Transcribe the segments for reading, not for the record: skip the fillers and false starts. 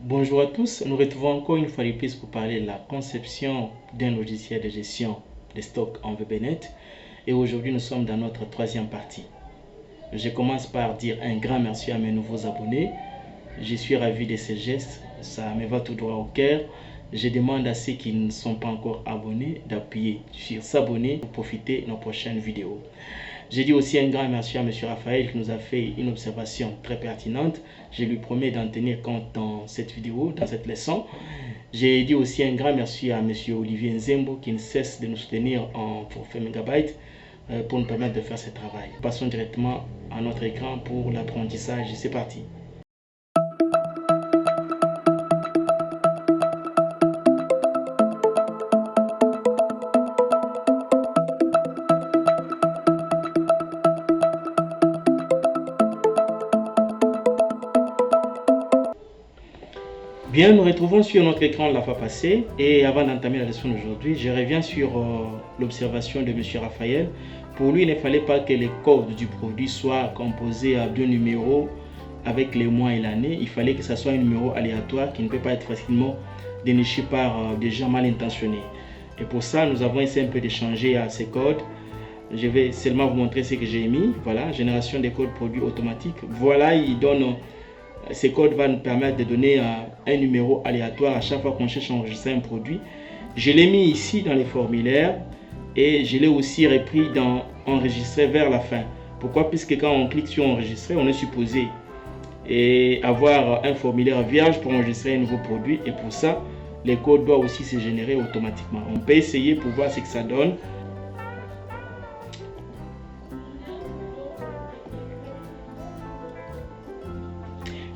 Bonjour à tous, nous retrouvons encore une fois de plus pour parler de la conception d'un logiciel de gestion des stocks en VBNet et aujourd'hui nous sommes dans notre troisième partie. Je commence par dire un grand merci à mes nouveaux abonnés. Je suis ravi de ces gestes, ça me va tout droit au cœur. Je demande à ceux qui ne sont pas encore abonnés d'appuyer sur s'abonner pour profiter de nos prochaines vidéos. J'ai dit aussi un grand merci à M. Raphaël qui nous a fait une observation très pertinente. Je lui promets d'en tenir compte dans cette vidéo, dans cette leçon. J'ai dit aussi un grand merci à M. Olivier Nzembo qui ne cesse de nous soutenir en forfait mégabyte pour nous permettre de faire ce travail. Passons directement à notre écran pour l'apprentissage. C'est parti. Bien, nous retrouvons sur notre écran la fois passée et avant d'entamer la leçon d'aujourd'hui, je reviens sur l'observation de M. Raphaël. Pour lui, il ne fallait pas que les codes du produit soient composés à deux numéros avec les mois et l'année. Il fallait que ce soit un numéro aléatoire qui ne peut pas être facilement déniché par des gens mal intentionnés. Et pour ça, nous avons essayé un peu de changer ces codes. Je vais seulement vous montrer ce que j'ai mis. Voilà, génération des codes produits automatiques. Voilà, il donne... Ces codes vont nous permettre de donner un numéro aléatoire à chaque fois qu'on cherche à enregistrer un produit. Je l'ai mis ici dans les formulaires et je l'ai aussi repris dans enregistrer vers la fin. Pourquoi? Puisque quand on clique sur enregistrer, on est supposé avoir un formulaire vierge pour enregistrer un nouveau produit et pour ça, les codes doivent aussi se générer automatiquement. On peut essayer pour voir ce que ça donne.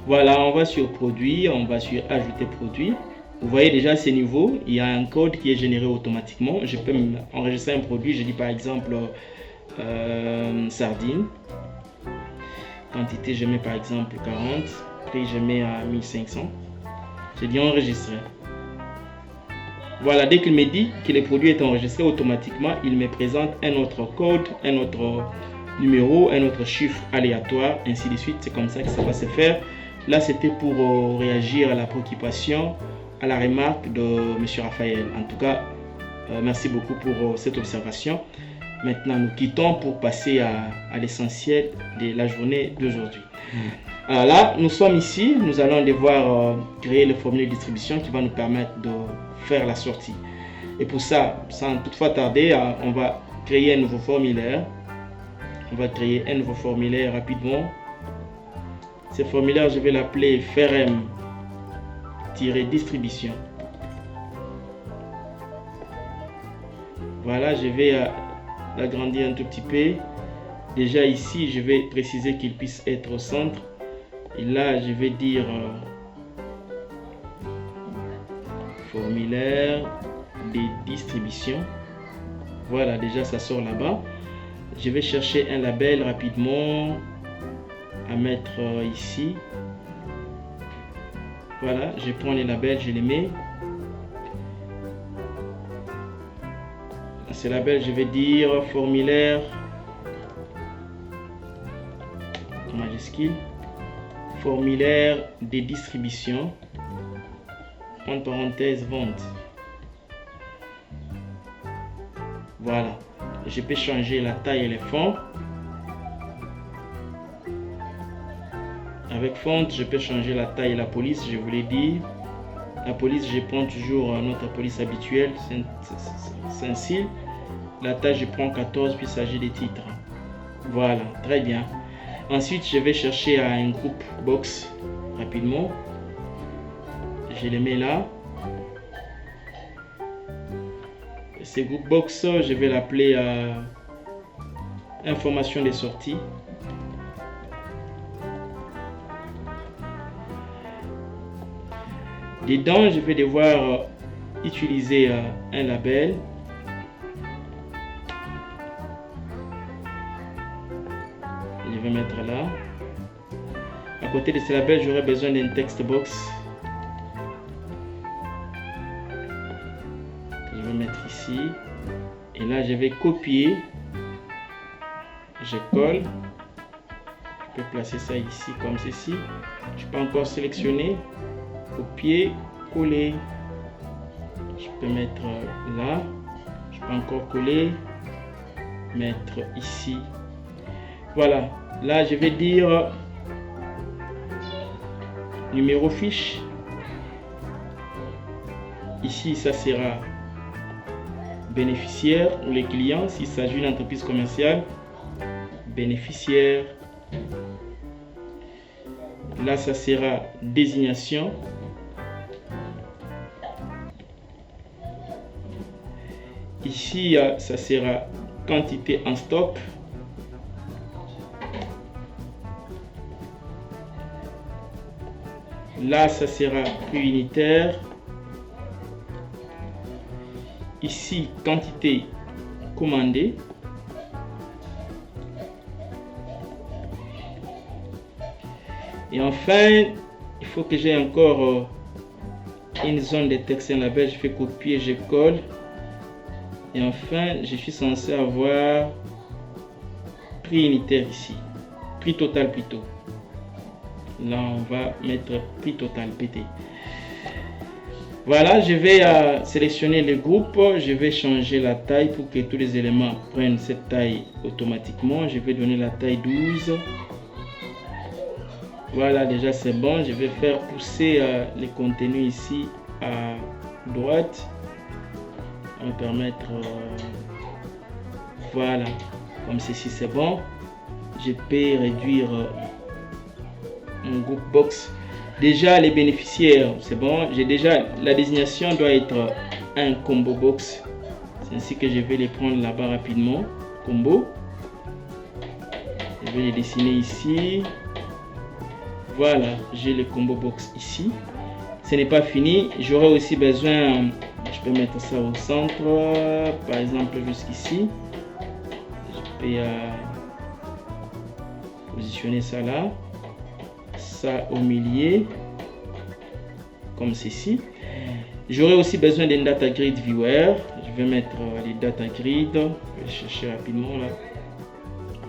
Voilà, on va sur produit, on va sur ajouter produit. Vous voyez déjà ces niveaux, il y a un code qui est généré automatiquement. Je peux enregistrer un produit, je dis par exemple sardine. Quantité, je mets par exemple 40. Prix, je mets à 1500. Je dis enregistrer. Voilà, dès qu'il me dit que le produit est enregistré automatiquement, il me présente un autre code, un autre numéro, un autre chiffre aléatoire, ainsi de suite. C'est comme ça que ça va se faire. Là, c'était pour réagir à la préoccupation, à la remarque de M. Raphaël. En tout cas, merci beaucoup pour cette observation. Maintenant, nous quittons pour passer à l'essentiel de la journée d'aujourd'hui. Alors là, nous sommes ici. Nous allons devoir créer le formulaire de distribution qui va nous permettre de faire la sortie. Et pour ça, sans toutefois tarder, on va créer un nouveau formulaire. On va créer un nouveau formulaire rapidement. Ce formulaire, je vais l'appeler FRM-distribution. Voilà, je vais l'agrandir un tout petit peu. Déjà ici, je vais préciser qu'il puisse être au centre. Et là, je vais dire formulaire de distribution. Voilà, déjà ça sort là-bas. Je vais chercher un label rapidement à mettre ici. Voilà, je prends les labels, je les mets. À ce label, je vais dire formulaire majuscule, formulaire de distribution, entre parenthèses vente. Voilà, je peux changer la taille et les fonds. Avec font, je peux changer la taille et la police, je vous l'ai dit. La police, je prends toujours notre police habituelle, Saint-Cyr. La taille, je prends 14, puis il s'agit des titres. Voilà, très bien. Ensuite, je vais chercher un groupe box rapidement. Je les mets là. Ce groupe box, je vais l'appeler information des sorties. Dedans, je vais devoir utiliser un label. Je vais mettre là. À côté de ce label, j'aurai besoin d'un text box. Je vais mettre ici. Et là, je vais copier. Je colle. Je peux placer ça ici comme ceci. Je peux encore sélectionner. copier, coller. Je peux mettre là, je peux encore coller, mettre ici. Voilà, là je vais dire numéro fiche. Ici ça sera bénéficiaire ou les clients s'il s'agit d'une entreprise commerciale. Bénéficiaire. Là ça sera désignation. Ici ça sera quantité en stock. Là ça sera prix unitaire. Ici quantité commandée. Et enfin, il faut que j'ai encore une zone de texte et un label. Je fais copier, je colle. Et enfin, je suis censé avoir prix unitaire ici. Prix total plutôt. Là, on va mettre prix total PT. Voilà, je vais sélectionner le groupe. Je vais changer la taille pour que tous les éléments prennent cette taille automatiquement. Je vais donner la taille 12. Voilà, déjà c'est bon. Je vais faire pousser les contenus ici à droite. On va permettre, voilà, comme ceci c'est bon. Je peux réduire mon groupe box. Déjà les bénéficiaires, c'est bon. J'ai déjà la désignation doit être un combo box. C'est ainsi que je vais les prendre là-bas rapidement. Combo. Je vais les dessiner ici. Voilà, j'ai le combo box ici. Ce n'est pas fini. J'aurai aussi besoin, je peux mettre ça au centre, par exemple jusqu'ici. Je peux positionner ça là. Ça au milieu, comme ceci. J'aurai aussi besoin d'une data grid viewer. Je vais mettre les data grid. Je vais chercher rapidement là.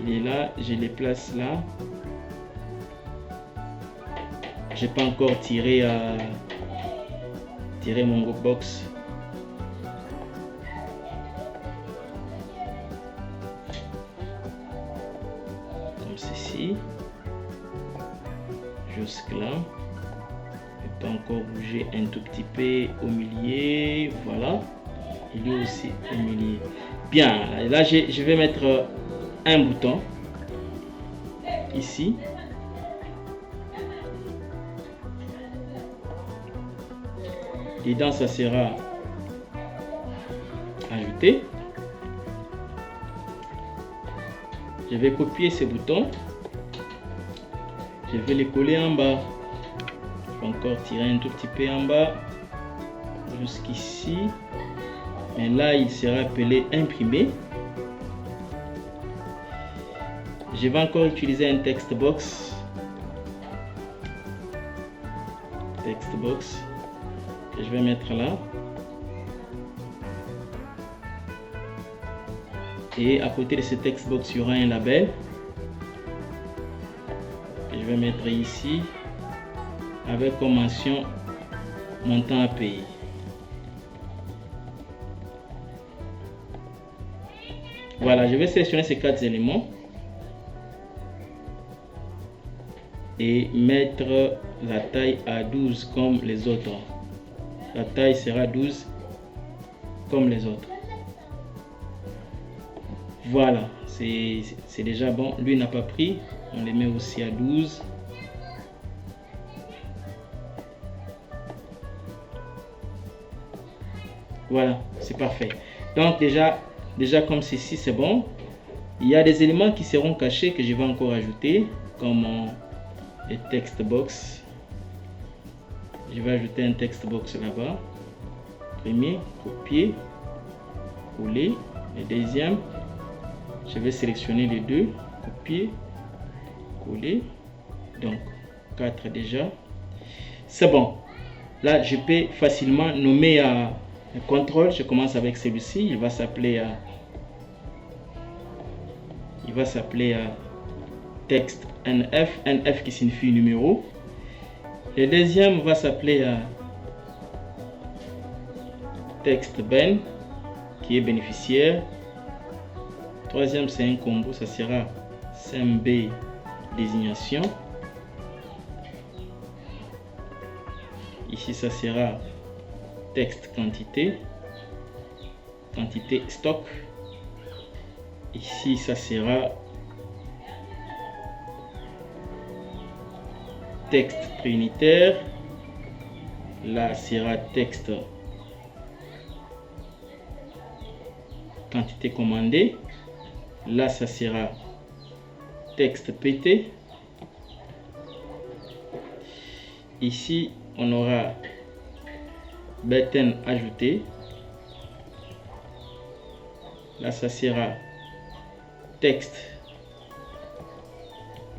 Il est là, je les place là. J'ai pas encore tiré mon groupe box. Comme ceci. Jusque là. Je peux encore bouger un tout petit peu au milieu. Voilà. Il est aussi au milieu. Bien. Là, je vais mettre un bouton. Ici. Dedans, ça sera ajouté. Je vais copier ces boutons. Je vais les coller en bas. Je vais encore tirer un tout petit peu en bas. Jusqu'ici. Mais là, il sera appelé imprimer. Je vais encore utiliser un text box. Text box. Que je vais mettre là. Et à côté de ce text box, il y aura un label. Que je vais mettre ici. Avec comme mention montant à payer. Voilà, je vais sélectionner ces 4 éléments. Et mettre la taille à 12 comme les autres. La taille sera 12 comme les autres. Voilà, c'est déjà bon. Lui n'a pas pris. On les met aussi à 12. Voilà, c'est parfait. Donc déjà comme ceci, c'est bon. Il y a des éléments qui seront cachés que je vais encore ajouter, comme les text box. Je vais ajouter un text box là-bas. Premier, copier, coller. Le deuxième, je vais sélectionner les deux, copier, coller. Donc 4 déjà. C'est bon. Là, je peux facilement nommer le contrôle. Je commence avec celui-ci. Il va s'appeler texte NF. NF qui signifie numéro. Le deuxième va s'appeler texte ben qui est bénéficiaire. Troisième, c'est un combo, ça sera CMB désignation. Ici, ça sera texte quantité, quantité stock. Ici, ça sera texte préunitaire. Là, sera texte quantité commandée. Là, ça sera texte PT. Ici, on aura button ajouté. Là, ça sera texte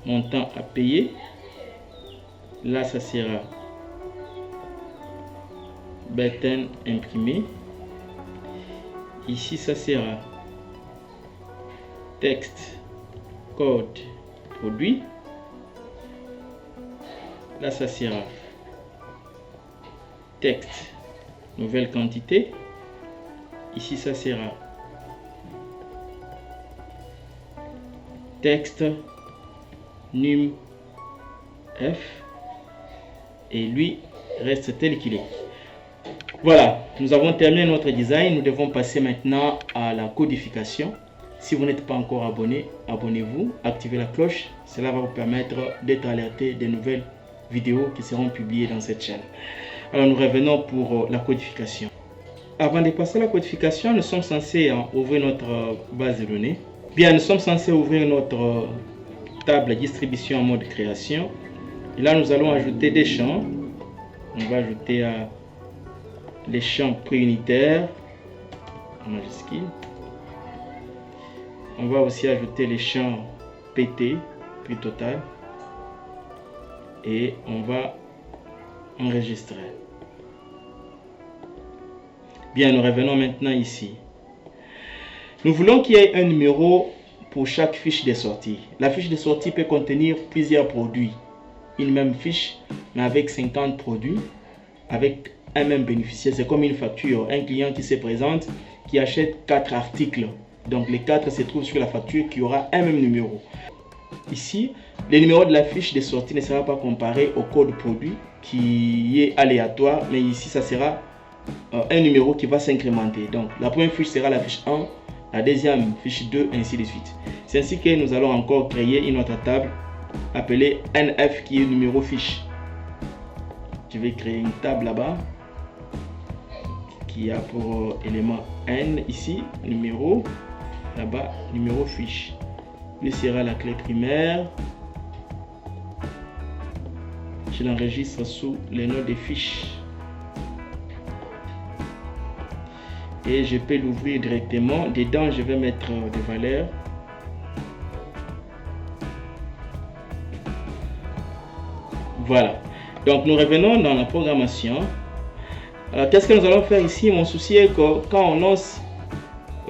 montant à payer. Là, ça sera button imprimé. Ici, ça sera texte code produit. Là, ça sera texte nouvelle quantité. Ici, ça sera texte num F et lui reste tel qu'il est. Voilà, nous avons terminé notre design. Nous devons passer maintenant à la codification. Si vous n'êtes pas encore abonné, abonnez-vous, activez la cloche. Cela va vous permettre d'être alerté des nouvelles vidéos qui seront publiées dans cette chaîne. Alors nous revenons pour la codification. Avant de passer à la codification, nous sommes censés ouvrir notre base de données. Bien, nous sommes censés ouvrir notre table distribution en mode création. Et là, nous allons ajouter des champs. On va ajouter les champs préunitaires en majuscule. On va aussi ajouter les champs PT, prix total. Et on va enregistrer. Bien, nous revenons maintenant ici. Nous voulons qu'il y ait un numéro pour chaque fiche de sortie. La fiche de sortie peut contenir plusieurs produits. Une même fiche, mais avec 50 produits, avec un même bénéficiaire. C'est comme une facture. Un client qui se présente, qui achète 4 articles. Donc les 4 se trouvent sur la facture qui aura un même numéro. Ici, le numéro de la fiche de sortie ne sera pas comparé au code produit qui est aléatoire, mais ici ça sera un numéro qui va s'incrémenter. Donc la première fiche sera la fiche 1, la deuxième fiche 2, ainsi de suite. C'est ainsi que nous allons encore créer une autre table appelée NF qui est numéro fiche. Je vais créer une table là-bas qui a pour élément N ici, numéro, là-bas, numéro fiche. Lui sera la clé primaire. Je l'enregistre sous le nom des fiches. Et je peux l'ouvrir directement. Dedans, je vais mettre des valeurs. Voilà. Donc, nous revenons dans la programmation. Alors, qu'est-ce que nous allons faire ici? Mon souci est que quand on lance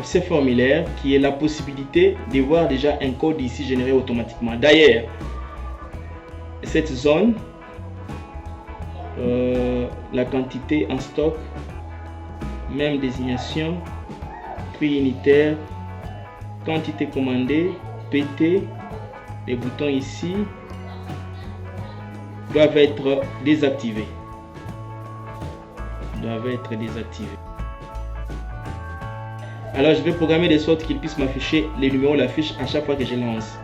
ce formulaire, qui est la possibilité de voir déjà un code ici généré automatiquement. D'ailleurs, cette zone, la quantité en stock, même désignation, prix unitaire, quantité commandée, PT, les boutons ici doivent être désactivés. Alors je vais programmer de sorte qu'il puisse m'afficher les numéros de la fiche à chaque fois que je lance.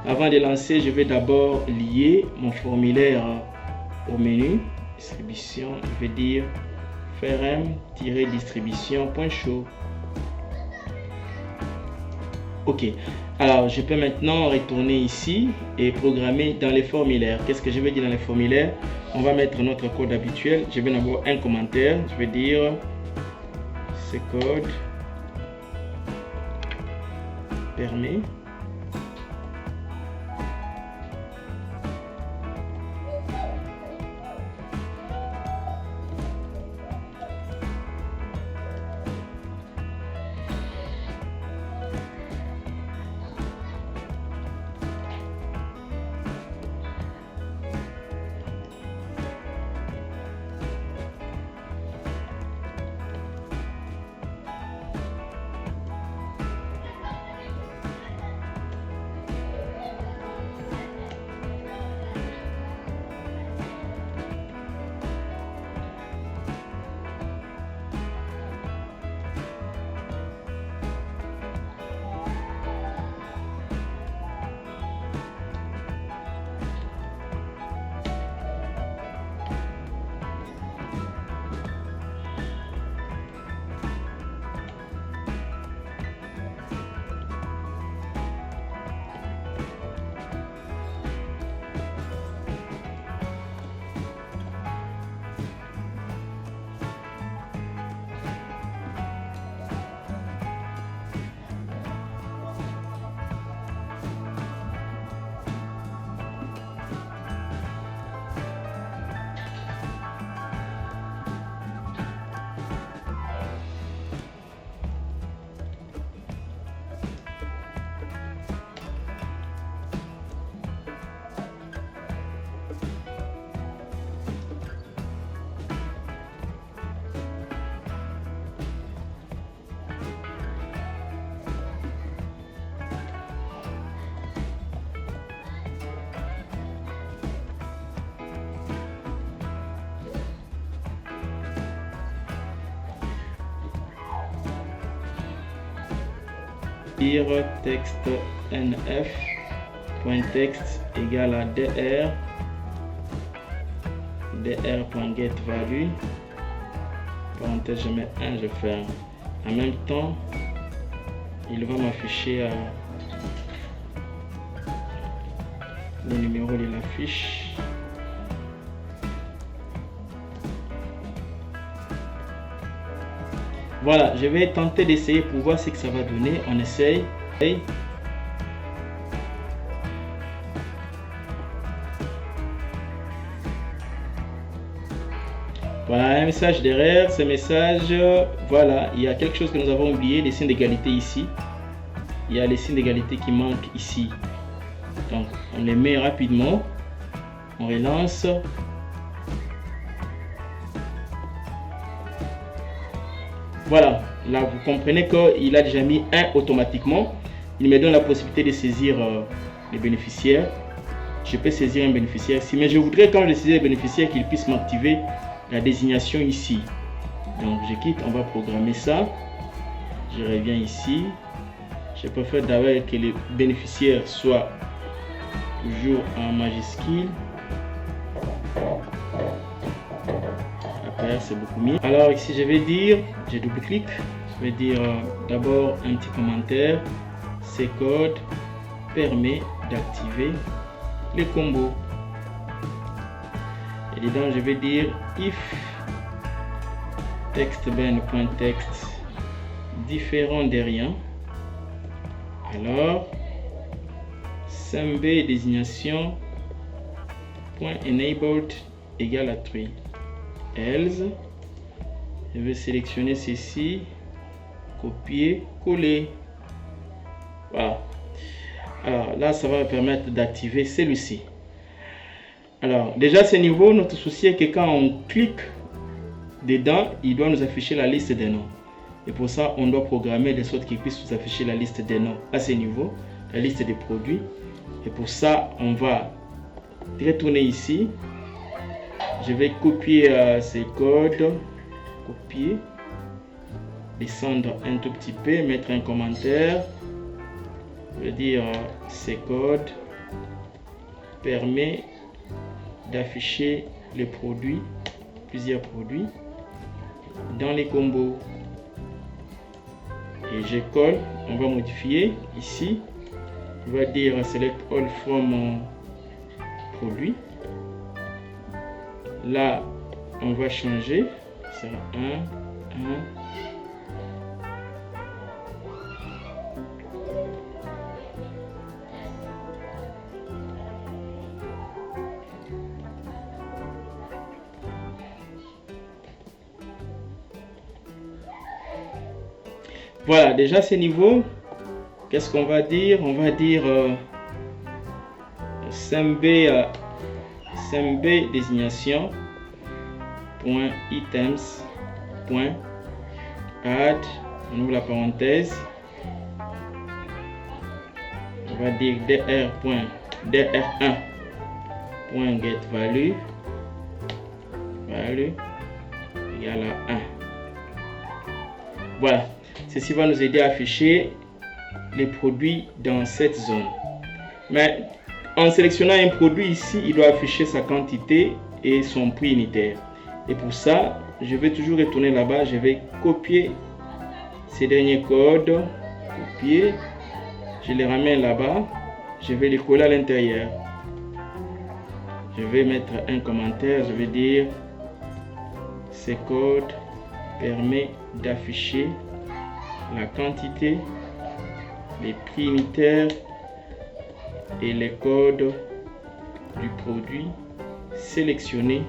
Avant de lancer, je vais d'abord lier mon formulaire au menu distribution. Je vais dire frm-distribution.show. Ok, alors je peux maintenant retourner ici et programmer dans les formulaires. Qu'est-ce que je vais dire dans les formulaires? On va mettre notre code habituel. Je vais d'abord un commentaire. Je vais dire ce code permet dire texte nf.text égale à dr.getValue, parenthèse, je mets 1, je ferme. En même temps, il va m'afficher le numéro de la fiche. Voilà, je vais tenter d'essayer pour voir ce que ça va donner. On essaye. Voilà un message derrière. Ce message, voilà, il y a quelque chose que nous avons oublié, les signes d'égalité ici. Il y a les signes d'égalité qui manquent ici. Donc, on les met rapidement. On relance. Voilà, là vous comprenez qu'il a déjà mis 1 automatiquement. Il me donne la possibilité de saisir les bénéficiaires. Je peux saisir un bénéficiaire ici, mais je voudrais quand je saisis les bénéficiaires qu'il puisse m'activer la désignation ici. Donc je quitte, on va programmer ça. Je reviens ici. Je préfère d'abord que les bénéficiaires soient toujours en majuscule. C'est beaucoup mieux. Alors ici je vais dire, je double-clique, je vais dire d'abord un petit commentaire. Ce code permet d'activer les combos. Et dedans je vais dire if textben.text différent de rien, alors smb désignation .enabled égale à true. Else, je vais sélectionner ceci, copier, coller. Voilà. Alors là, ça va me permettre d'activer celui-ci. Alors déjà, ce niveau, notre souci est que quand on clique dedans, il doit nous afficher la liste des noms. Et pour ça, on doit programmer de sorte qu'il puisse nous afficher la liste des noms à ce niveau, la liste des produits. Et pour ça, on va retourner ici. Je vais copier ces codes, copier, descendre un tout petit peu, mettre un commentaire. Je vais dire ces codes permet d'afficher les produits, plusieurs produits, dans les combos. Et je colle, on va modifier ici. Je vais dire select all from produit. Là, on va changer. C'est 1, 1. Voilà, déjà ces niveaux, qu'est-ce qu'on va dire? On va dire smb désignation .items .add, on ouvre la parenthèse, on va dire dr1.getValue value égale à 1. Voilà, ceci va nous aider à afficher les produits dans cette zone. Mais en sélectionnant un produit ici, il doit afficher sa quantité et son prix unitaire. Et pour ça, je vais toujours retourner là-bas. Je vais copier ces derniers codes, copier, je les ramène là-bas, je vais les coller à l'intérieur. Je vais mettre un commentaire, je vais dire ces codes permet d'afficher la quantité, les prix unitaires et les codes du produit sélectionné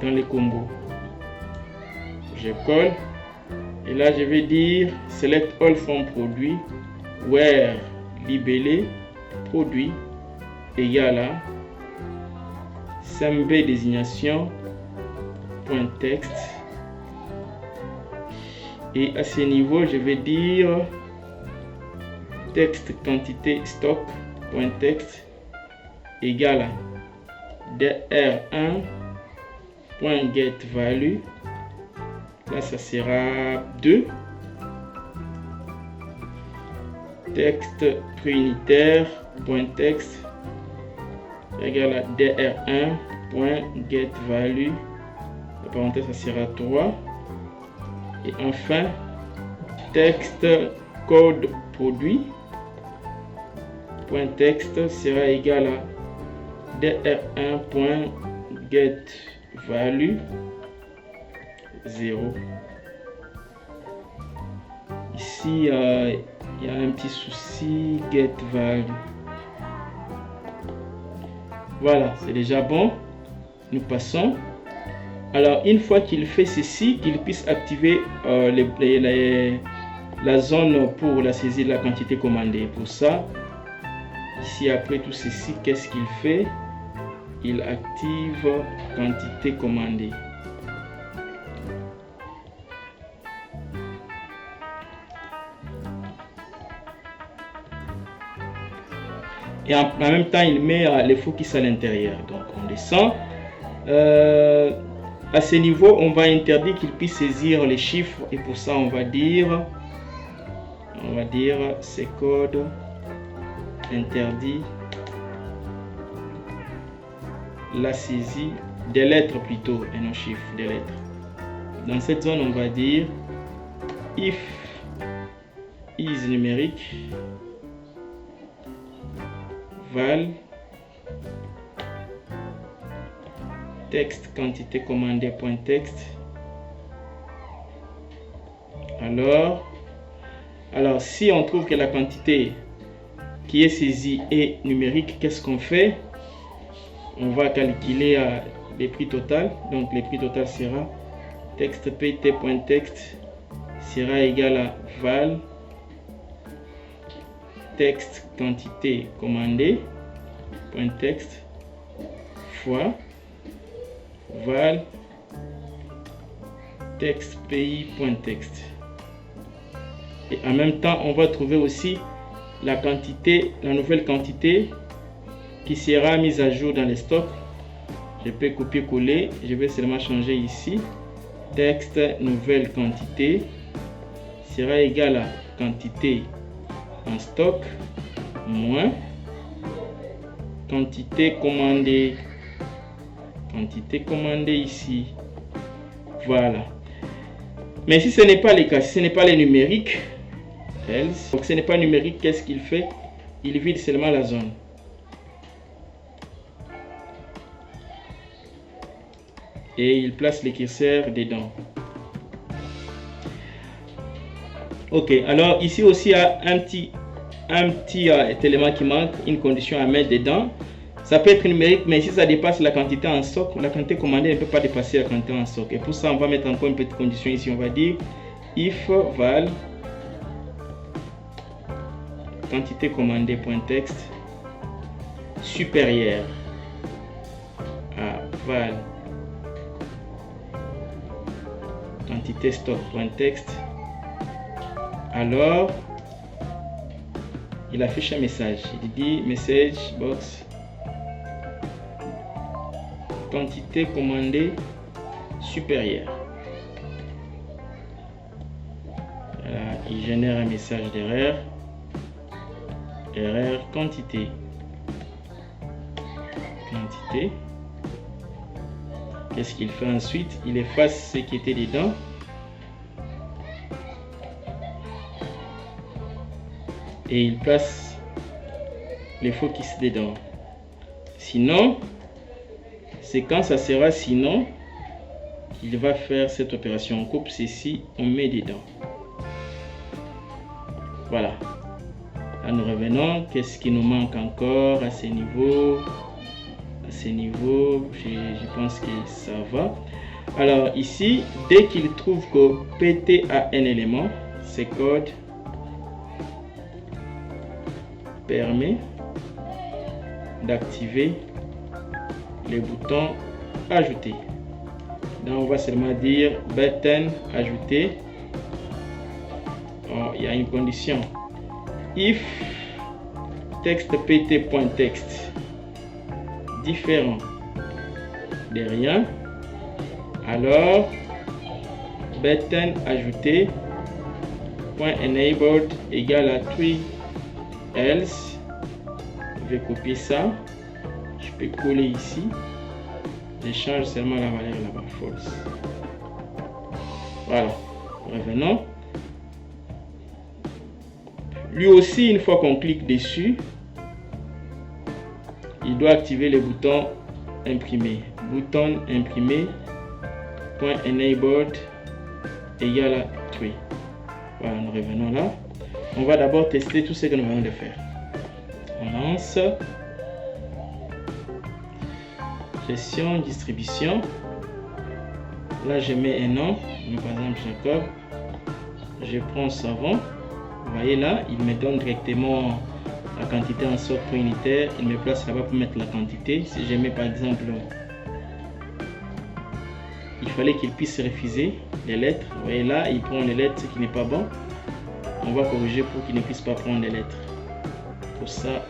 dans les combos. Je colle et là je vais dire select all from produit where libellé produit égale à smb désignation .text et à ce niveau je vais dire texte quantité stock .text égale à dr1.getValue, là ça sera 2 texte préunitaire point texte égale à dr1.getValue, la parenthèse ça sera 3, et enfin texte code produit point texte sera égal à dr1.getValue 0. Ici il y a un petit souci, getValue. Voilà, c'est déjà bon. Nous passons. Alors, une fois qu'il fait ceci, qu'il puisse activer la zone pour la saisie de la quantité commandée. Pour ça, ici, après tout ceci, qu'est-ce qu'il fait? Il active quantité commandée. Et en même temps, il met les focus à l'intérieur. Donc, on descend. À ce niveau, on va interdire qu'il puisse saisir les chiffres. Et pour ça, on va dire ces codes interdit la saisie des lettres plutôt, et non chiffres, des lettres. Dans cette zone, on va dire if is numérique val texte quantité commandée point texte. Alors si on trouve que la quantité qui est saisie est numérique, qu'est-ce qu'on fait? On va calculer les prix total. Donc les prix total sera texte pt.text sera égal à val texte quantité commandée point texte fois val texte pays.text. Et en même temps, on va trouver aussi la nouvelle quantité qui sera mise à jour dans les stocks. Je peux copier-coller, je vais seulement changer ici. Texte nouvelle quantité sera égal à quantité en stock moins quantité commandée ici. Voilà. Mais si ce n'est pas le cas, si ce n'est pas les numériques, donc ce n'est pas numérique, qu'est-ce qu'il fait? Il vide seulement la zone. Et il place les curseurs dedans. Ok, alors ici aussi il y a un petit élément qui manque, une condition à mettre dedans. Ça peut être numérique, mais si ça dépasse la quantité en stock, la quantité commandée ne peut pas dépasser la quantité en stock. Et pour ça, on va mettre encore une petite condition ici. On va dire if val quantité commandée point texte supérieure à val quantité stock point texte, alors il affiche un message. Il dit message box quantité commandée supérieure. Voilà, il génère un message d'erreur. Erreur quantité. Qu'est-ce qu'il fait ensuite? Il efface ce qui était dedans. Et il place les focus dedans. Sinon, c'est quand ça sera sinon qu'il va faire cette opération. On coupe ceci, on met dedans. Voilà. Là, nous revenons. Qu'est-ce qui nous manque encore à ce niveau? Je pense que ça va. Alors ici, dès qu'il trouve que PT a un élément, ce code permet d'activer les boutons ajouter. Donc on va seulement dire button ajouter. Oh, il y a une condition. If texte pt.text différent de rien, alors button ajouté point enabled égale à true else, je vais copier ça, je peux coller ici, je change seulement la valeur là-bas, false. Voilà, revenons. Lui aussi, une fois qu'on clique dessus, il doit activer le bouton imprimer. Bouton imprimer point enabled égale à true. Voilà, nous revenons là. On va d'abord tester tout ce que nous venons de faire. On lance. Gestion, distribution. Là, je mets un nom, par exemple Jacob. Je prends savon. Vous voyez là, il me donne directement la quantité en sorte unitaire. Il me place là-bas pour mettre la quantité. Si je mets par exemple, il fallait qu'il puisse refuser les lettres. Vous voyez là, il prend les lettres, ce qui n'est pas bon. On va corriger pour qu'il ne puisse pas prendre les lettres. Pour ça,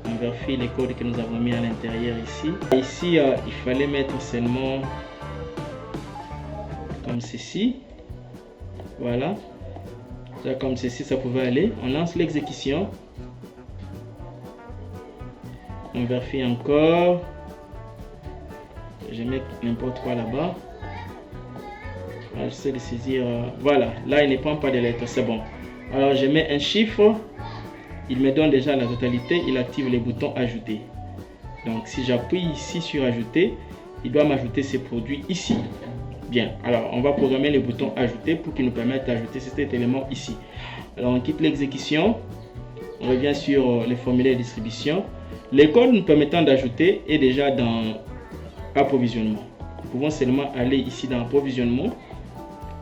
on vérifie les codes que nous avons mis à l'intérieur ici. Ici, il fallait mettre seulement comme ceci. Voilà. Ça, comme ceci, ça pouvait aller. On lance l'exécution. On vérifie encore. Je mets n'importe quoi là-bas. J'essaie de saisir. Voilà. Là, il ne prend pas de lettres. C'est bon. Alors, je mets un chiffre. Il me donne déjà la totalité. Il active le bouton ajouter. Donc, si j'appuie ici sur ajouter, il doit m'ajouter ces produits ici. Bien, alors on va programmer le bouton ajouter pour qu'il nous permette d'ajouter cet élément ici. Alors on quitte l'exécution, on revient sur le formulaire de distribution. Le code nous permettant d'ajouter est déjà dans approvisionnement. Nous pouvons seulement aller ici dans approvisionnement.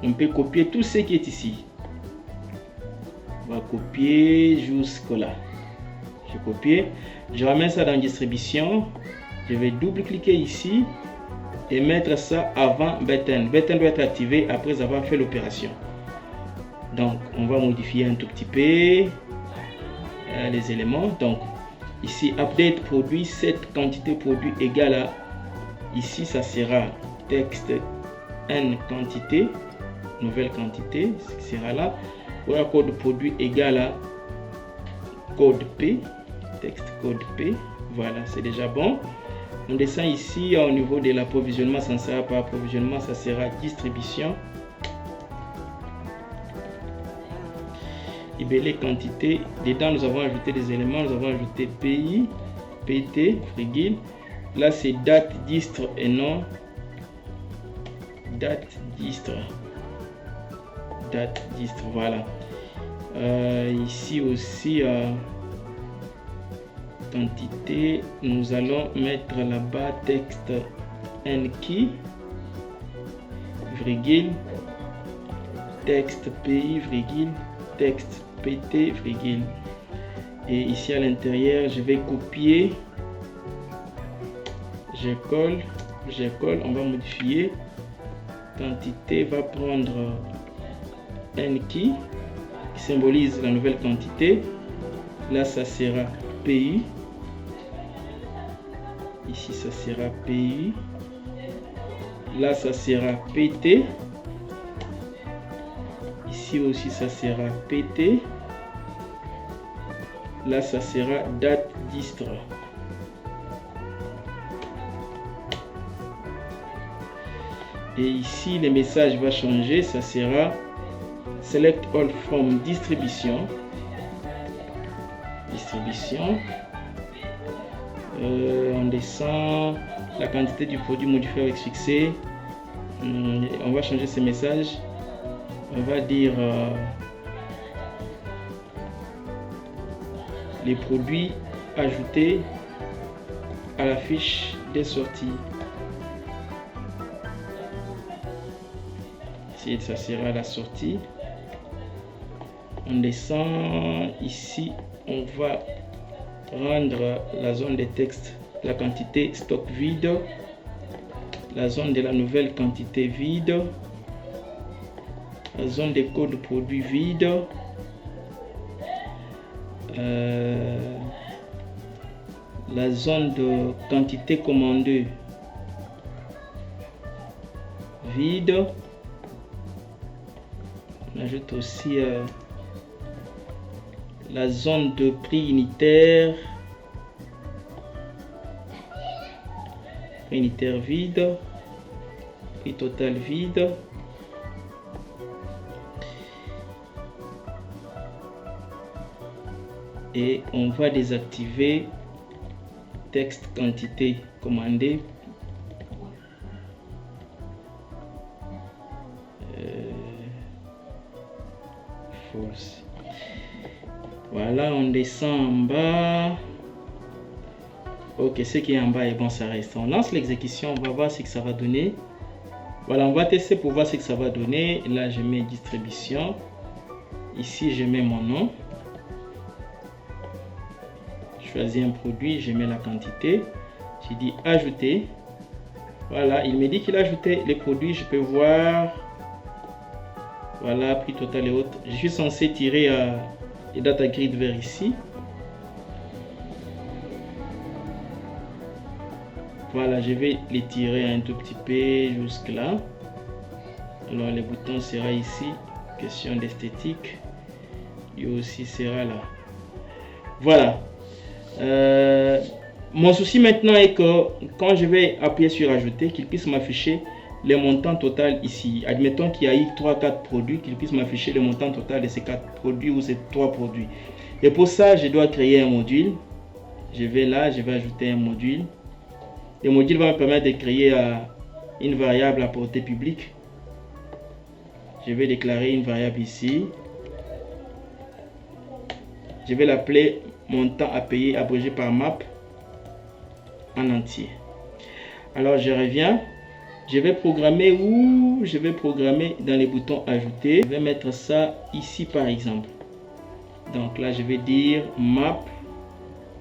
On peut copier tout ce qui est ici. On va copier jusqu'à là. Je copie, je ramène ça dans distribution. Je vais double-cliquer ici et mettre ça avant button. Button doit être activé après avoir fait l'opération. Donc on va modifier un tout petit peu les éléments. Donc ici update produit, cette quantité produit égale à, ici ça sera texte n quantité, nouvelle quantité, ce qui sera là. Voilà, code produit égale à code P, texte code P. Voilà, c'est déjà bon. On descend ici au niveau de l'approvisionnement, ça ne sera pas approvisionnement, ça sera distribution. Libellé quantité. Dedans, nous avons ajouté des éléments. Nous avons ajouté pays, PT, virgule. Là, c'est date distre et nom. Date distre. Date distre, voilà. Ici aussi, quantité, nous allons mettre là-bas texte NKey, virgule, texte pays, virgule, texte PT, virgule. Et ici à l'intérieur, je vais copier, je colle, on va modifier. Quantité va prendre NKey qui symbolise la nouvelle quantité. Là, ça sera PU. Ici, ça sera PU. Là, ça sera PT. Ici aussi, ça sera PT. Là, ça sera date distre. Et ici, le message va changer. Ça sera Select all from distribution. On descend la quantité du produit modifié avec succès. On va changer ce message. On va dire les produits ajoutés à la fiche des sorties. Ici, ça sera la sortie. On descend ici. On va rendre la zone de texte, la quantité stock vide, la zone de la nouvelle quantité vide, la zone des codes produits vide, la zone de quantité commandée vide. On ajoute aussi la zone de prix unitaire. Prix unitaire vide. Prix total vide. Et on va désactiver texte quantité commandée. False. Voilà, on descend en bas. Ok, ce qui est en bas est bon, ça reste. On lance l'exécution, on va voir ce que ça va donner. Voilà, on va tester pour voir ce que ça va donner. Là, je mets distribution. Ici, je mets mon nom. Je choisis un produit, je mets la quantité. Je dis ajouter. Voilà, il me dit qu'il a ajouté les produits. Je peux voir. Voilà, prix total et autres. Je suis censé tirer les data grid vers ici. Voilà, je vais les tirer un tout petit peu jusque là. Alors, le bouton sera ici. Question d'esthétique. Et aussi sera là. Voilà. Mon souci maintenant est que quand je vais appuyer sur ajouter, qu'il puisse m'afficher le montant total ici. Admettons qu'il y a eu 3-4 produits, qu'il puisse m'afficher le montant total de ces 4 produits ou ces 3 produits. Et pour ça, je dois créer un module. Je vais là, je vais ajouter un module. Le module va me permettre de créer une variable à portée publique. Je vais déclarer une variable ici. Je vais l'appeler montant à payer abrégé par map en entier. Alors je reviens. Je vais programmer où? Je vais programmer dans les boutons ajouter. Je vais mettre ça ici par exemple. Donc là je vais dire map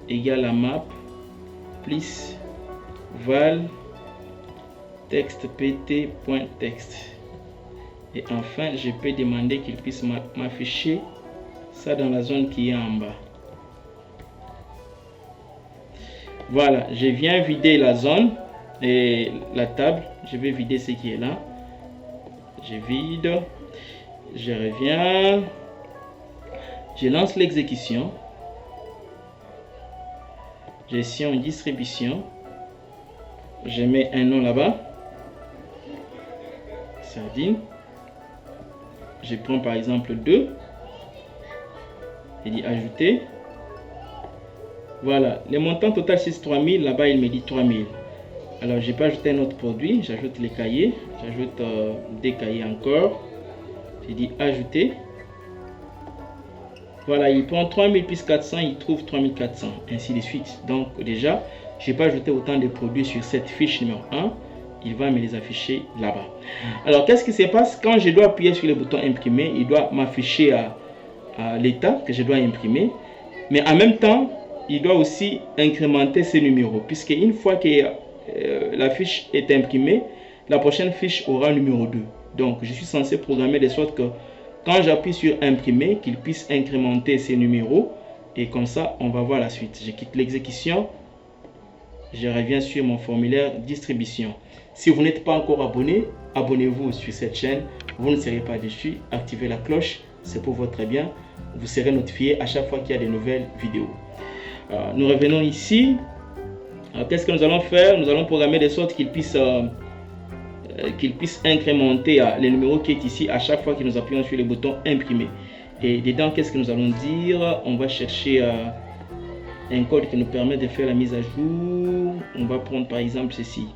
égale à map plus val texte pt.text. Et enfin je peux demander qu'il puisse m'afficher ça dans la zone qui est en bas. Voilà, je viens vider la zone et la table. Je vais vider ce qui est là. Je vide. Je reviens. Je lance l'exécution. Gestion distribution. Je mets un nom là-bas. Sardine. Je prends par exemple 2. Je dis ajouter. Voilà, le montant total c'est 3000. Là-bas, il me dit 3000. Alors, je peux ajouter un autre produit. J'ajoute les cahiers. J'ajoute des cahiers encore. Je dis ajouter. Voilà, il prend 3000 plus 400. Il trouve 3400. Ainsi de suite. Donc, déjà, je peux ajouter autant de produits sur cette fiche numéro 1. Il va me les afficher là-bas. Alors, qu'est-ce qui se passe quand je dois appuyer sur le bouton imprimer? Il doit m'afficher à l'état que je dois imprimer. Mais en même temps, il doit aussi incrémenter ces numéros. Puisque une fois que la fiche est imprimée, la prochaine fiche aura numéro 2. Donc, je suis censé programmer de sorte que quand j'appuie sur imprimer, qu'il puisse incrémenter ces numéros. Et comme ça, on va voir la suite. Je quitte l'exécution. Je reviens sur mon formulaire distribution. Si vous n'êtes pas encore abonné, abonnez-vous sur cette chaîne. Vous ne serez pas déçus. Activez la cloche. C'est pour votre bien. Vous serez notifié à chaque fois qu'il y a de nouvelles vidéos. Nous revenons ici. Qu'est-ce que nous allons faire? Nous allons programmer de sorte qu'il puisse incrémenter le numéro qui est ici à chaque fois que nous appuyons sur le bouton imprimer. Et dedans, qu'est-ce que nous allons dire? On va chercher un code qui nous permet de faire la mise à jour. On va prendre par exemple ceci.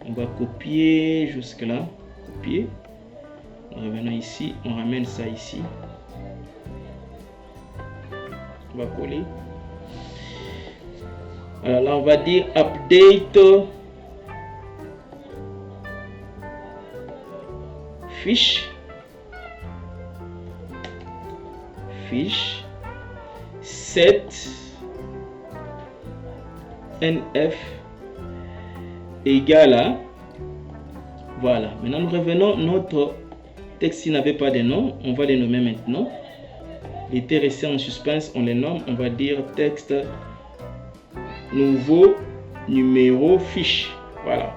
On va copier jusque là. Copier. Nous revenons ici. On ramène ça ici. On va coller. Alors là, on va dire update fiche set nf égale à, voilà. Maintenant nous revenons, notre texte qui n'avait pas de nom, on va les nommer maintenant. Il était resté en suspense, on les nomme, on va dire texte nouveau numéro fiche, voilà.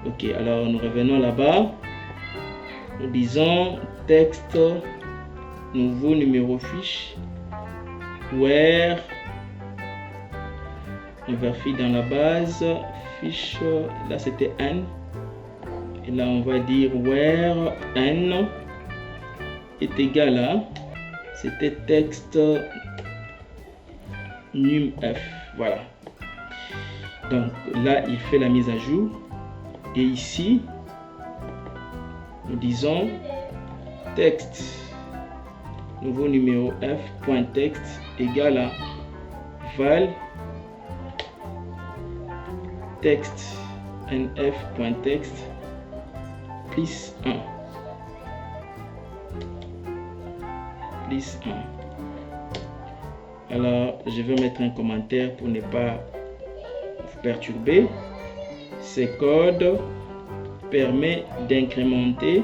Ok, alors nous revenons là-bas, nous disons texte nouveau numéro fiche, where, on vérifie dans la base, fiche, là c'était n, et là on va dire where n est égal à, c'était texte num f, voilà. Donc là il fait la mise à jour, et ici nous disons texte nouveau numéro f.texte égal à val texte nf.texte plus 1 plus 1. Alors je vais mettre un commentaire pour ne pas vous perturber. Ce code permet d'incrémenter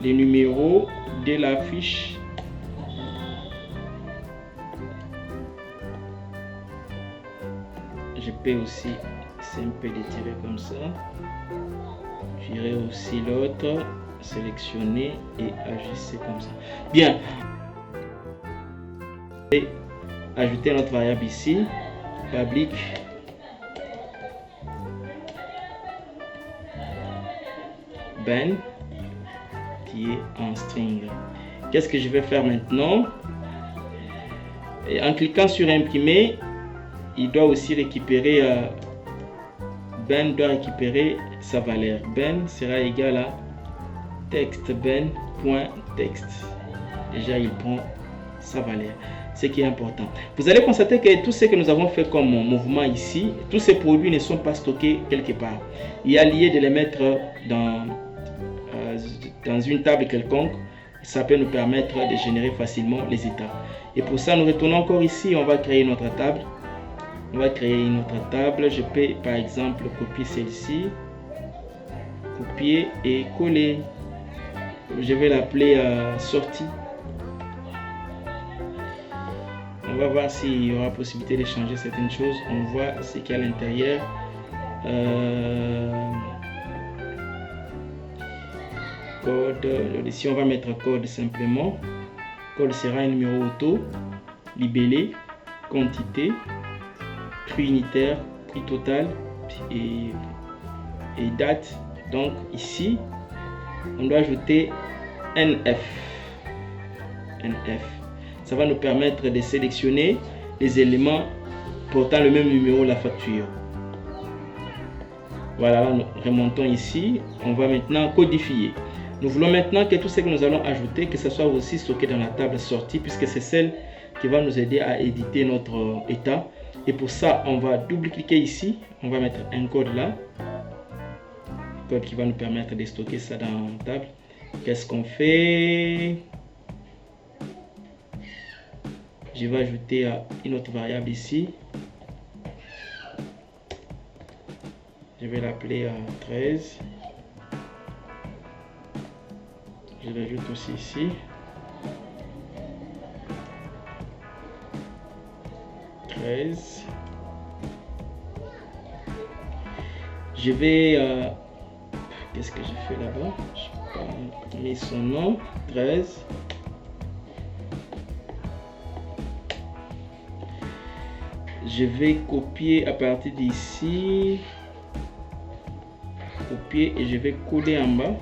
les numéros de la fiche je peux aussi simple d'étirer comme ça, j'irai aussi l'autre, sélectionner et ajuster comme ça. Bien, et ajouter notre variable ici, public ben qui est en string. Qu'est-ce que je vais faire maintenant? Et en cliquant sur imprimer, il doit aussi récupérer ben doit récupérer sa valeur. Ben sera égal à texte ben.texte. Déjà il prend sa valeur, ce qui est important. Vous allez constater que tout ce que nous avons fait comme mouvement ici, tous ces produits ne sont pas stockés quelque part. Il y a lieu de les mettre dans une table quelconque. Ça peut nous permettre de générer facilement les états. Et pour ça, nous retournons encore ici. On va créer notre table. On va créer notre table. Je peux par exemple copier celle-ci, copier et coller. Je vais l'appeler sortie. On va voir s'il y aura possibilité de changer certaines choses. On voit ce qu'il y a à l'intérieur. Code, ici on va mettre code simplement. Code sera un numéro auto, libellé, quantité, prix unitaire, prix total et date. Donc ici on doit ajouter NF. Ça va nous permettre de sélectionner les éléments portant le même numéro de la facture. Voilà, nous remontons ici. On va maintenant codifier. Nous voulons maintenant que tout ce que nous allons ajouter, que ce soit aussi stocké dans la table sortie, puisque c'est celle qui va nous aider à éditer notre état. Et pour ça, on va double-cliquer ici. On va mettre un code là. Code qui va nous permettre de stocker ça dans la table. Qu'est-ce qu'on fait? Je vais ajouter une autre variable ici. Je vais l'appeler 13. Je l'ajoute aussi ici. 13. Je vais... qu'est-ce que j'ai fait là-bas? Je n'ai pas mis son nom. 13. Je vais copier à partir d'ici. Copier et je vais coller en bas.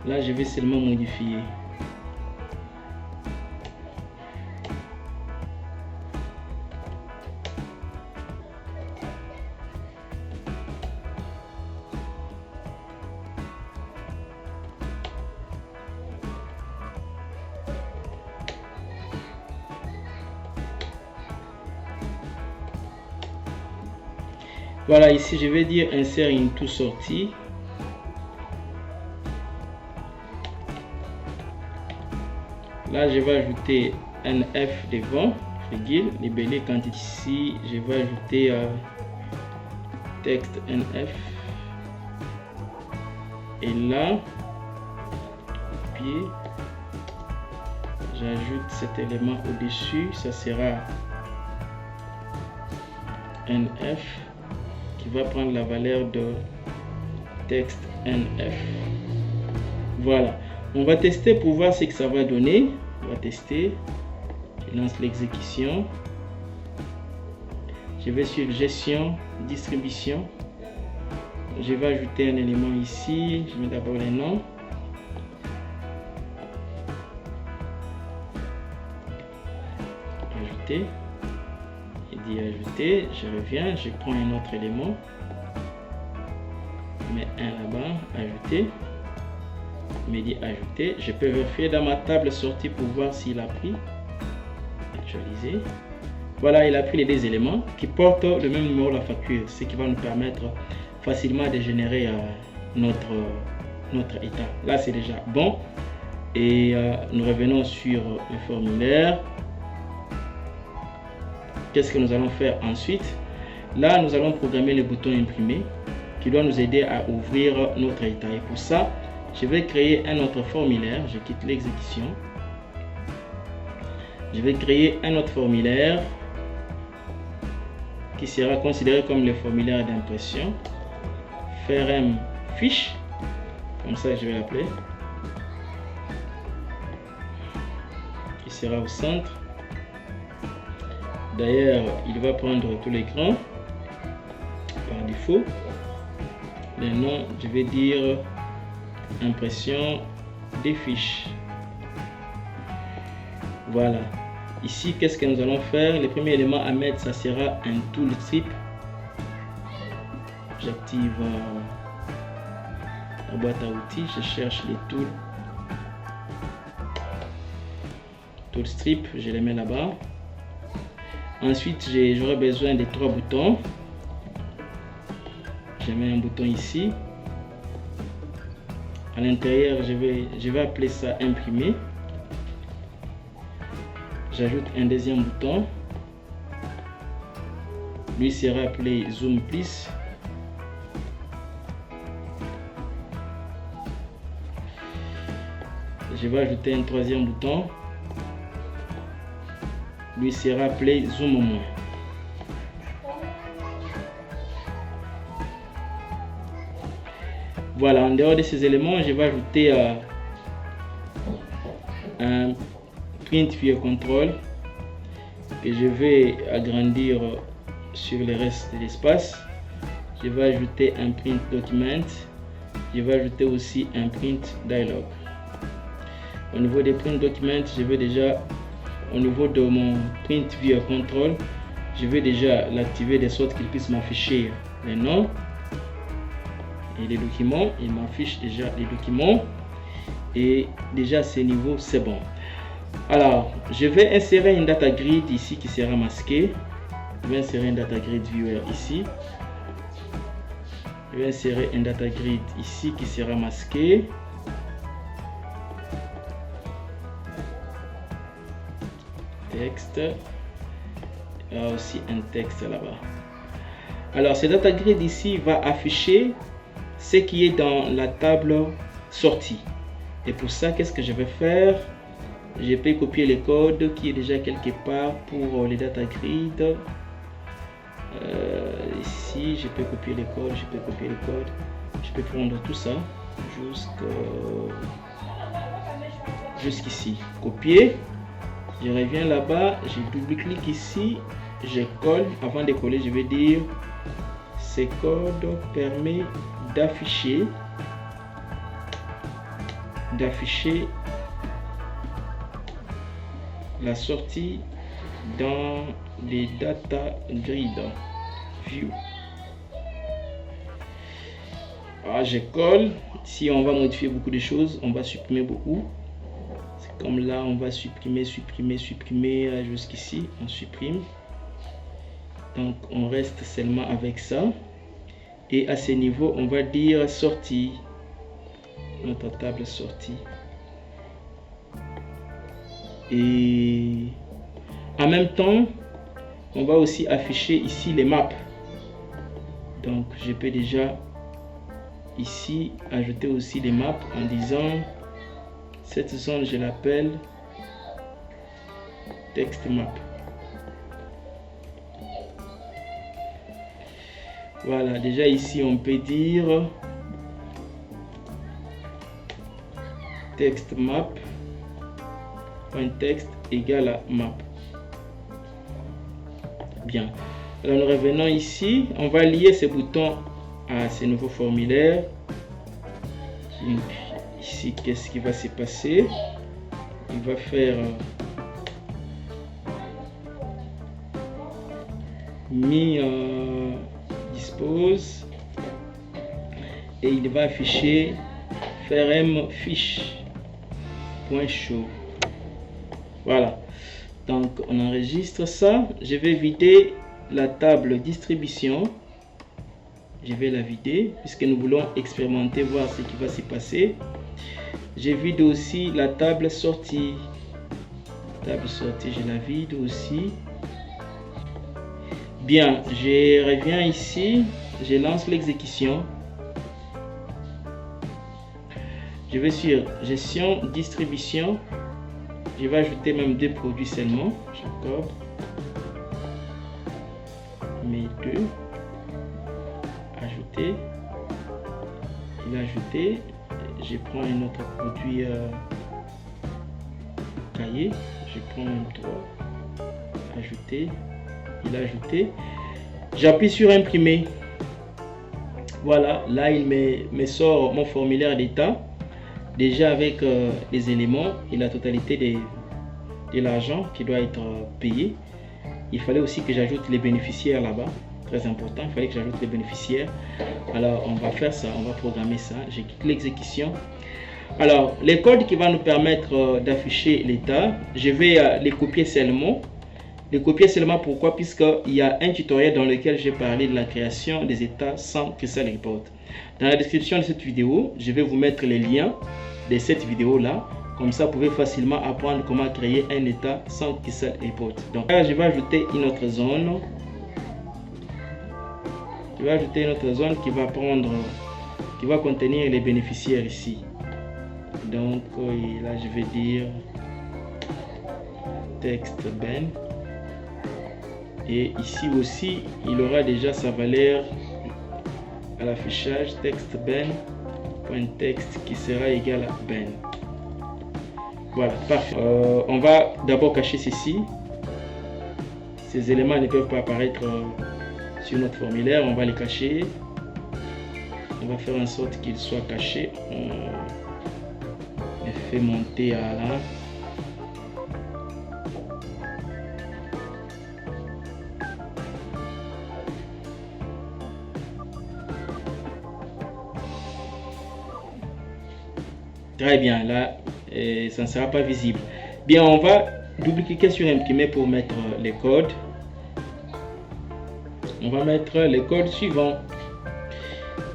Là, je vais seulement modifier. Voilà, ici je vais dire insert into sortie. Là, je vais ajouter NF devant, virgule, libellé quantité. Ici, je vais ajouter texte NF. Et là, copier. J'ajoute cet élément au-dessus, ça sera NF qui va prendre la valeur de texte NF. Voilà. On va tester pour voir ce que ça va donner. On va tester. Je lance l'exécution. Je vais sur gestion, distribution. Je vais ajouter un élément ici. Je mets d'abord les noms. Ajouter. Il dit ajouter. Je reviens. Je prends un autre élément. Je mets un là-bas. Ajouter. Il me dit ajouter. Je peux vérifier dans ma table sortie pour voir s'il a pris. Actualiser. Voilà, il a pris les deux éléments qui portent le même numéro de la facture, ce qui va nous permettre facilement de générer notre état. Là, c'est déjà bon. Et nous revenons sur le formulaire. Qu'est-ce que nous allons faire ensuite? Là, nous allons programmer le bouton imprimer qui doit nous aider à ouvrir notre état. Et pour ça, je vais créer un autre formulaire. Je quitte l'exécution. Je vais créer un autre formulaire qui sera considéré comme le formulaire d'impression. FRM fiche, comme ça je vais l'appeler, qui sera au centre. D'ailleurs, il va prendre tout l'écran par défaut. Le nom, je vais dire impression des fiches. Voilà. Ici, qu'est-ce que nous allons faire? Le premier élément à mettre, ça sera un tool strip. J'active la boîte à outils, je cherche les tools. Tool strip, je les mets là-bas. Ensuite, j'aurai besoin de 3 boutons. Je mets un bouton ici. À l'intérieur, je vais appeler ça imprimer. J'ajoute un deuxième bouton. Lui sera appelé zoom please. Je vais ajouter un troisième bouton. Lui sera appelé zoom au moins. Voilà, en dehors de ces éléments, je vais ajouter un print view control que je vais agrandir sur le reste de l'espace. Je vais ajouter un print document. Je vais ajouter aussi un print dialog. Au niveau des print documents, je vais déjà, au niveau de mon print view control, je vais déjà l'activer de sorte qu'il puisse m'afficher les noms et les documents. Il m'affiche déjà les documents et déjà à ce niveau c'est bon. Alors, je vais insérer une data grid ici qui sera masquée. Je vais insérer une data grid viewer ici. Je vais insérer une data grid ici qui sera masquée. Texte. Il y a aussi un texte là-bas. Alors, ce data grid ici va afficher ce qui est dans la table sortie. Et pour ça, qu'est-ce que je vais faire? Je peux copier le code qui est déjà quelque part pour les data grid. Ici, je peux copier le code, je peux prendre tout ça jusqu'ici. Copier. Je reviens là-bas, je double-clique ici, je colle. Avant de coller, je vais dire ce code permet d'afficher la sortie dans les data grid view. Alors, je colle. Si on va modifier beaucoup de choses, on va supprimer beaucoup. C'est comme là, on va supprimer jusqu'ici, on supprime. Donc on reste seulement avec ça. Et à ce niveau, on va dire sortie. Notre table sortie. Et en même temps, on va aussi afficher ici les maps. Donc je peux déjà ici ajouter aussi les maps en disant cette zone, je l'appelle text map. Voilà, déjà ici on peut dire texte map, .text égale à map. Bien. Alors nous revenons ici, on va lier ce bouton à ce nouveau formulaire. Ici, qu'est-ce qui va se passer? Il va faire dispose et il va afficher frm fiche.show. Voilà, donc on enregistre ça. Je vais vider la table distribution. Je vais la vider puisque nous voulons expérimenter, voir ce qui va se passer. Je vide aussi la table sortie. Table sortie, je la vide aussi. Bien, je reviens ici, je lance l'exécution. Je vais sur gestion, distribution. Je vais ajouter même 2 produits seulement. Jacob. Mes 2. Ajouter. Il a ajouté. Je prends un autre produit cahier. Je prends même 3. Ajouter. Il a ajouté. J'appuie sur imprimer. Voilà, là il me sort mon formulaire d'état. Déjà avec les éléments et la totalité de l'argent qui doit être payé. Il fallait aussi que j'ajoute les bénéficiaires là-bas. Très important, il fallait que j'ajoute les bénéficiaires. Alors on va faire ça, on va programmer ça. J'ai quitté l'exécution. Alors les codes qui vont nous permettre d'afficher l'état, je vais les copier seulement. Les copier seulement pourquoi? Puisqu'il y a un tutoriel dans lequel j'ai parlé de la création des états sans Crystal Report. Dans la description de cette vidéo, je vais vous mettre les liens de cette vidéo là. Comme ça, vous pouvez facilement apprendre comment créer un état sans Crystal Report. Donc là, je vais ajouter une autre zone. Je vais ajouter une autre zone qui va prendre, qui va contenir les bénéficiaires ici. Donc là, je vais dire texte ben. Et ici aussi, il aura déjà sa valeur à l'affichage texte ben.text qui sera égal à ben. Voilà, parfait. On va d'abord cacher ceci. Ces éléments ne peuvent pas apparaître sur notre formulaire. On va les cacher. On va faire en sorte qu'ils soient cachés. On les fait monter à là. Très bien, là, ça ne sera pas visible. Bien, on va double-cliquer sur imprimer pour mettre les codes. On va mettre les codes suivants.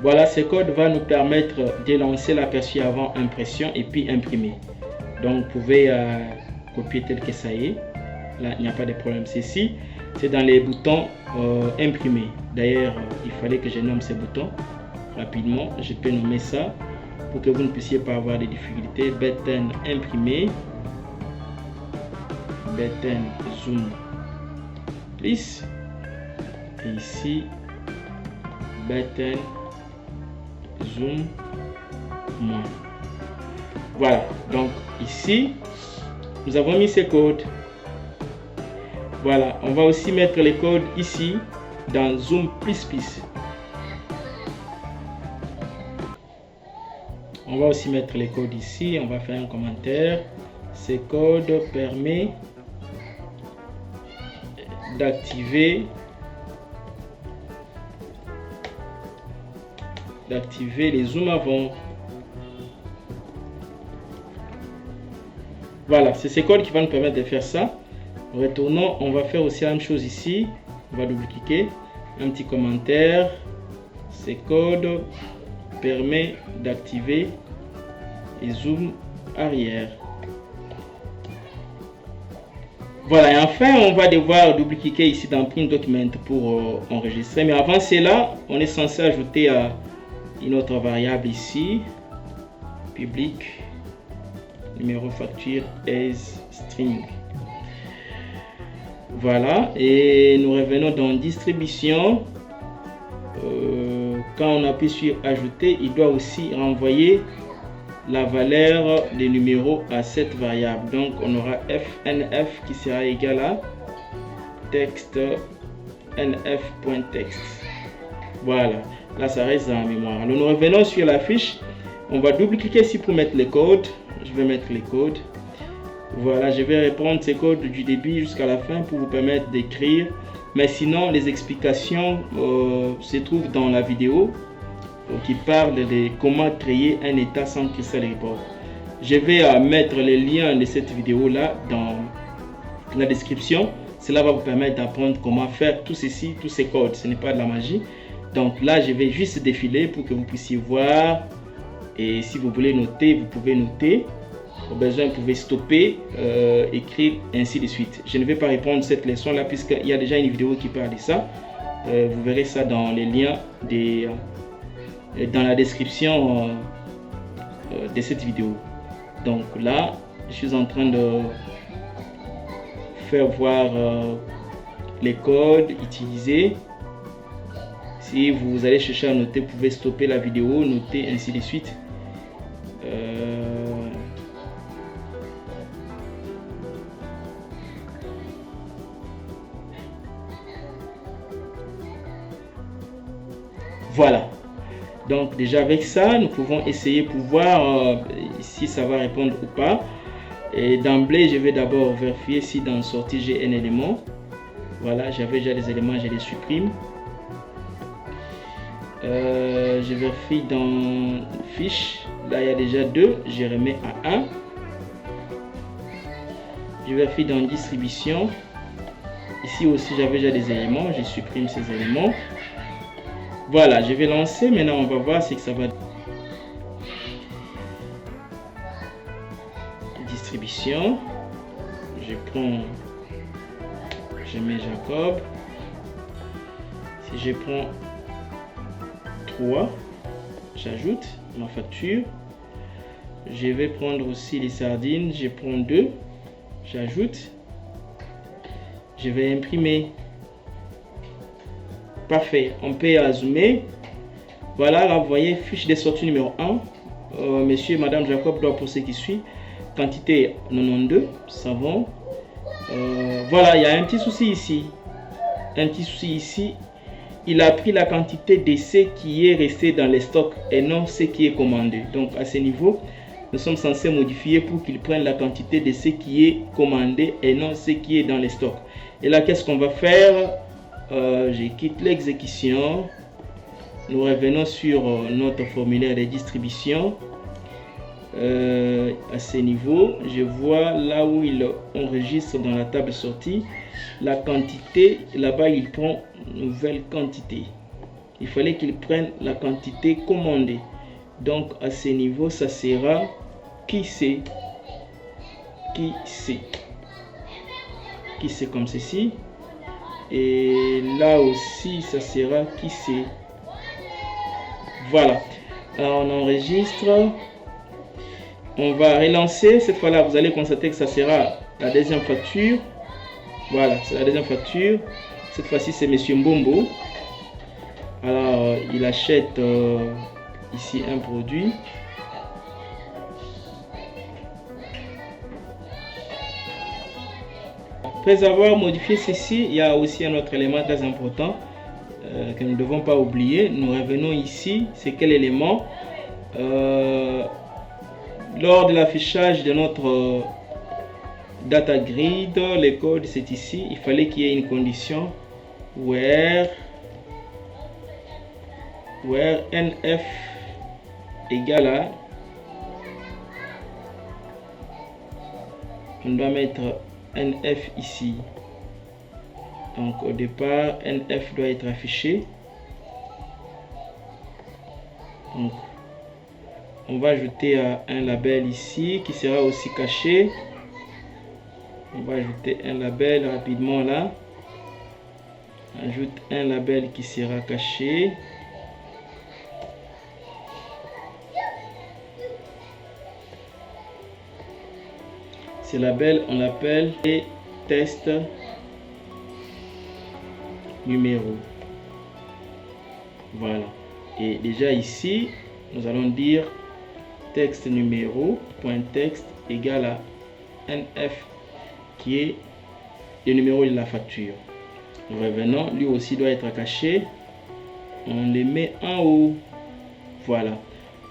Voilà, ces codes vont nous permettre de lancer l'aperçu avant impression et puis imprimer. Donc, vous pouvez copier tel que ça y est. Là, il n'y a pas de problème. Ceci, c'est dans les boutons imprimer. D'ailleurs, il fallait que je nomme ces boutons rapidement. Je peux nommer ça pour que vous ne puissiez pas avoir de difficultés. Button imprimé, button zoom plus, et ici button zoom moins. Voilà, donc ici nous avons mis ces codes. Voilà, on va aussi mettre les codes ici dans zoom plus. On va aussi mettre les codes ici. On va faire un commentaire. Ces codes permettent d'activer les zooms avant. Voilà, c'est ces codes qui vont nous permettre de faire ça. Retournons, on va faire aussi la même chose ici. On va double-cliquer. Un petit commentaire. Ces codes permettent d'activer les zooms arrière. Voilà, et enfin on va devoir double-cliquer ici dans Print Document pour enregistrer. Mais avant cela, on est censé ajouter une autre variable ici, public numéro facture as string. Voilà, et nous revenons dans distribution. Quand on appuie sur ajouter, il doit aussi renvoyer la valeur des numéros à cette variable. Donc on aura fnf qui sera égal à texte nf.text. Voilà, là ça reste dans la mémoire. Alors nous revenons sur la fiche. On va double-cliquer ici pour mettre les codes. Je vais mettre les codes. Voilà, je vais reprendre ces codes du début jusqu'à la fin pour vous permettre d'écrire. Mais sinon, les explications se trouvent dans la vidéo qui parle de comment créer un état sans Crystal Report. Je vais mettre les liens de cette vidéo là dans la description. Cela va vous permettre d'apprendre comment faire tout ceci, tous ces codes. Ce n'est pas de la magie. Donc là, je vais juste défiler pour que vous puissiez voir. Et si vous voulez noter, vous pouvez noter. Au besoin, vous pouvez stopper, écrire, ainsi de suite. Je ne vais pas répondre à cette leçon là puisqu'il y a déjà une vidéo qui parle de ça. Vous verrez ça dans les liens dans la description de cette vidéo. Donc là, je suis en train de faire voir les codes utilisés. Si vous allez chercher à noter, vous pouvez stopper la vidéo, noter, ainsi de suite. Voilà. Donc déjà avec ça, nous pouvons essayer pour voir si ça va répondre ou pas. Et d'emblée, je vais d'abord vérifier si dans sortie j'ai un élément. Voilà, j'avais déjà des éléments, je les supprime. Je vérifie dans fiche. Là, il y a déjà 2. Je remets à 1. Je vérifie dans distribution. Ici aussi, j'avais déjà des éléments. Je supprime ces éléments. Voilà, je vais lancer. Maintenant, on va voir si ça va. Distribution. Je mets Jacob. Si je prends 3, j'ajoute ma facture. Je vais prendre aussi les sardines. Je prends 2, j'ajoute. Je vais imprimer. Parfait, on peut zoomer. Voilà, là vous voyez, fiche de sortie numéro 1. Monsieur et Madame Jacob doit pour ce qui suit. Quantité 92, savon. Voilà, il y a un petit souci ici. Il a pris la quantité de ce qui est resté dans les stocks et non ce qui est commandé. Donc à ce niveau, nous sommes censés modifier pour qu'il prenne la quantité de ce qui est commandé et non ce qui est dans les stocks. Et là, qu'est-ce qu'on va faire? Je quitte l'exécution. Nous revenons sur notre formulaire de distribution. À ce niveau, je vois là où il enregistre dans la table sortie la quantité. Là-bas, il prend nouvelle quantité. Il fallait qu'il prenne la quantité commandée. Donc à ce niveau, ça sera qui c'est comme ceci. Et là aussi, ça sera qui c'est. Voilà. Alors on enregistre. On va relancer. Cette fois-là, vous allez constater que ça sera la deuxième facture. Voilà, c'est la deuxième facture. Cette fois-ci, c'est Monsieur Mbombo. Alors, il achète ici un produit. Après avoir modifié ceci, il y a aussi un autre élément très important que nous ne devons pas oublier. Nous revenons ici. C'est quel élément? Lors de l'affichage de notre data grid, les codes, c'est ici. Il fallait qu'il y ait une condition where nf égale à, on doit mettre nf ici. Donc au départ, nf doit être affiché. Donc on va ajouter un label ici qui sera aussi caché. On va ajouter un label rapidement là. Ajoute un label qui sera caché. Ce label, on l'appelle test numéro. Voilà. Et déjà ici, nous allons dire texte numéro, point texte égale à NF qui est le numéro de la facture. Revenons, lui aussi doit être caché. On les met en haut. Voilà.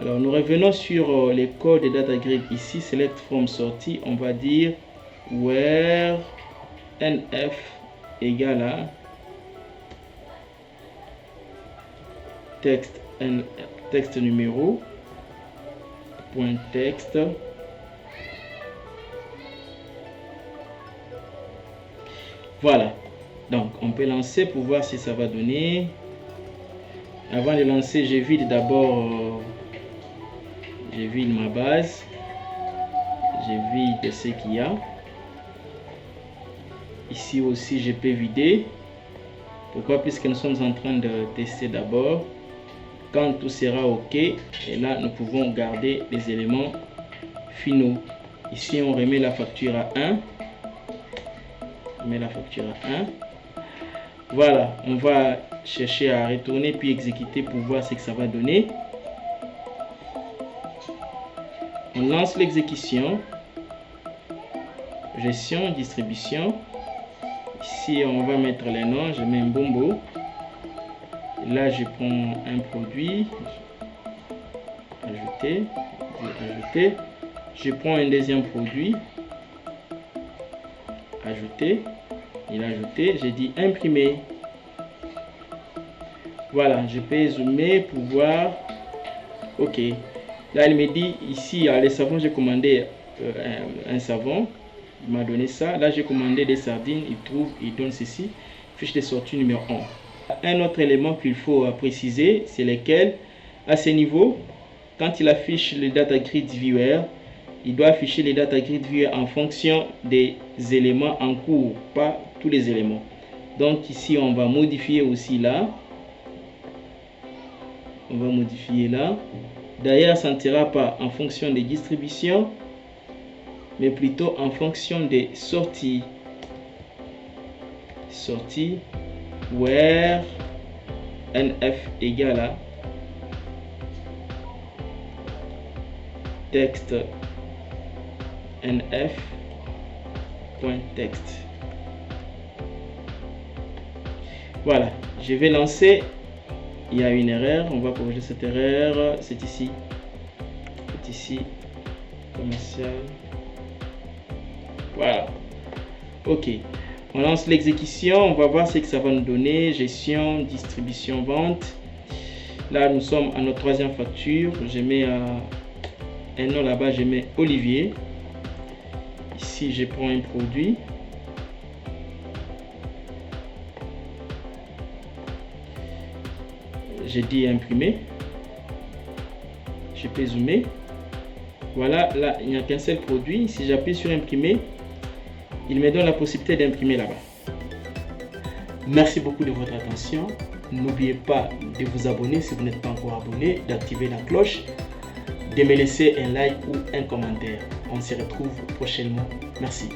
Alors nous revenons sur les codes de data grid ici. Select from sortie. On va dire where NF égale à texte numéro point texte. Voilà. Donc on peut lancer pour voir si ça va donner. Avant de lancer, je vide d'abord je vide ma base, je vide ce qu'il y a. Ici aussi je peux vider. Pourquoi? Puisque nous sommes en train de tester d'abord. Quand tout sera ok, et là nous pouvons garder les éléments finaux. Ici on remet la facture à 1. On met la facture à 1. Voilà, on va chercher à retourner puis exécuter pour voir ce que ça va donner. On lance l'exécution. Gestion, distribution. Ici on va mettre les noms. Je mets un bombo. Là je prends un produit. Ajouter. Ajouter. Je prends un deuxième produit. Ajouter. Il a ajouté. J'ai dit imprimer. Voilà, je peux zoomer pour voir. Ok. Là, il me dit ici, les savons, j'ai commandé un savon. Il m'a donné ça. Là, j'ai commandé des sardines. Il donne ceci. Fiche de sortie numéro 1. Un autre élément qu'il faut préciser, c'est lequel. À ce niveau, quand il affiche le Data Grid Viewer, il doit afficher les Data Grid Viewer en fonction des éléments en cours, pas tous les éléments. Donc ici, on va modifier aussi là. On va modifier là. D'ailleurs, ça ne sera pas en fonction des distributions, mais plutôt en fonction des sorties. Sortie where NF égale à texte NF.text. Voilà, je vais lancer. Il y a une erreur, on va corriger cette erreur. C'est ici. C'est ici. Commercial. Voilà. Ok. On lance l'exécution. On va voir ce que ça va nous donner. Gestion, distribution, vente. Là, nous sommes à notre troisième facture. Je mets un nom là-bas. Je mets Olivier. Ici, je prends un produit. J'ai dit imprimer. Je peux zoomer. Voilà, là, il n'y a qu'un seul produit. Si j'appuie sur imprimer, il me donne la possibilité d'imprimer là-bas. Merci beaucoup de votre attention. N'oubliez pas de vous abonner si vous n'êtes pas encore abonné, d'activer la cloche, de me laisser un like ou un commentaire. On se retrouve prochainement. Merci.